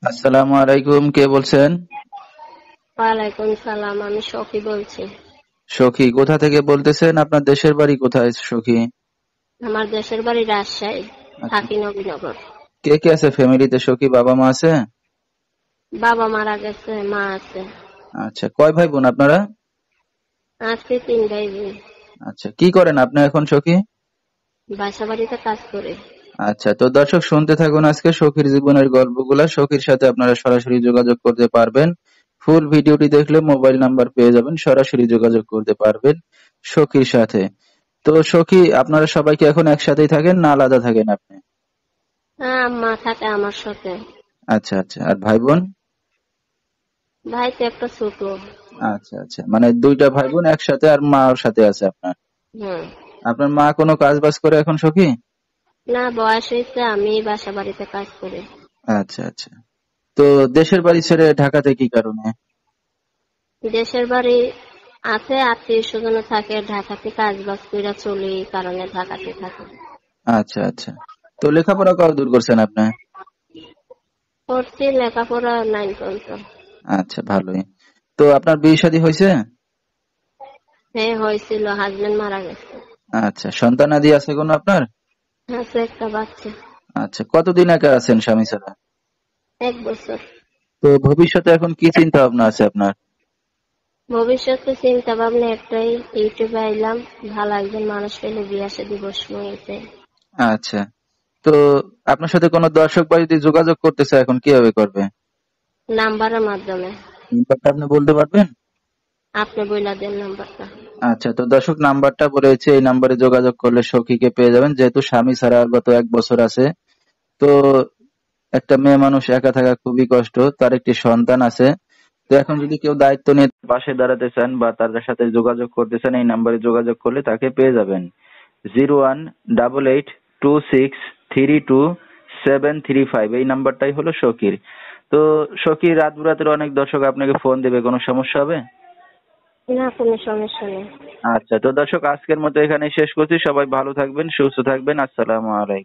আসসালামু আলাইকুম, কে বলছেন? ওয়ালাইকুম সালাম, আমি সখী বলছি। সখী কোথা থেকে বলতেছেন? আপনার দেশের বাড়ি কোথায় সখী? আমার দেশের বাড়ি রাজশাহী, আচ্ছা, থাকি নবীনগর। কে কে আছে ফ্যামিলিতে সখী? বাবা মা আছে? বাবা মারা গেছে, মা আছে। আচ্ছা, কয় ভাই বোন আপনারা? আজকে 3 ভাই বোন। আচ্ছা, কি করেন আপনি এখন সখী? বাসা বাড়িতে কাজ করে। আচ্ছা, তো দর্শক শুনতে থাকুন আজকে সখীর জীবনের গল্পগুলা। সখীর সাথে আপনারা সরাসরি যোগাযোগ করতে পারবেন। ফুল ভিডিওটি দেখলে মোবাইল নাম্বার পেয়ে যাবেন, সরাসরি যোগাযোগ করতে পারবেন সখীর সাথে। তো সখী, আপনারা সবাই কি এখন একসাথেই থাকেন না আলাদা থাকেন আপনি? হ্যাঁ, মা থাকে আমার সাথে। আচ্ছা আচ্ছা, আর ভাই বোন? ভাই তো একটা ছোট। আচ্ছা আচ্ছা, মানে দুইটা ভাই বোন একসাথে, আর মার সাথে আছে আপনার? হুম। আপনার মা কোনো কাজ বাজ করে এখন সখী? না, বয়স হয়েছে, আমি বাসা বাড়িতে কাজ করি। আচ্ছা আচ্ছা, তো দেশের বাড়ি ছেড়ে ঢাকাতে কি কারণে? দেশের বাড়ি আছে, আত্মীয় স্বজন থাকে, ঢাকাতে কাজ বাজ করে চলি, এই কারণে ঢাকাতে থাকি। আচ্ছা আচ্ছা, তো লেখাপড়া কত দূর করছেন আপনি? করছি লেখাপড়া 9 পর্যন্ত। আচ্ছা, ভালোই। তো আপনার বিয়ে শাদী হয়েছে? হ্যাঁ, হয়েছিল, হাজবেন্ড মারা গেছে। আচ্ছা, সন্তানাদি আছে কোনো আপনার? আছে একটা বাচ্চা। আচ্ছা, কতদিন একা আছেন স্বামী ছাড়া? 1 বছর। তো ভবিষ্যতে এখন কি চিন্তা ভাবনা আছে আপনার? ভবিষ্যতে চিন্তা ভাবনা একটাই, ইউটিউবে আইলাম, ভালো একজন মানুষ পেলে বিয়া শাদী বসবো এতে। আচ্ছা, তো আপনার সাথে কোনো দর্শক বা যদি যোগাযোগ করতে চায় এখন কিভাবে করবে? নাম্বারের মাধ্যমে। নাম্বারটা আপনি বলতে পারবেন? আপনি বইলা দেন নাম্বারটা। আচ্ছা, তো দর্শক নাম্বারটা বলেছে, এই নাম্বারে যোগাযোগ করলে সখীকে পেয়ে যাবেন, যেহেতু স্বামী ছাড়া গত 1 বছর আছে। তো একটা মেয়ে মানুষ একা থাকা খুবই কষ্ট, তার একটি সন্তান আছে। তো এখন যদি কেউ দায়িত্ব নিয়ে তার পাশে দাঁড়াতে চান বা তার সাথে যোগাযোগ করতে চান, এই নাম্বারে যোগাযোগ করলে তাকে পেয়ে যাবেন। 01882632 735, এই নাম্বারটাই হলো সখীর। তো সখী, রাত বিরাতের অনেক দর্শক আপনাকে ফোন দেবে, কোনো সমস্যা হবে? না, কোনো সমস্যা নেই। আচ্ছা, তো দর্শক আজকের মতো এখানেই শেষ করছি। সবাই ভালো থাকবেন, সুস্থ থাকবেন। আসসালামু আলাইকুম।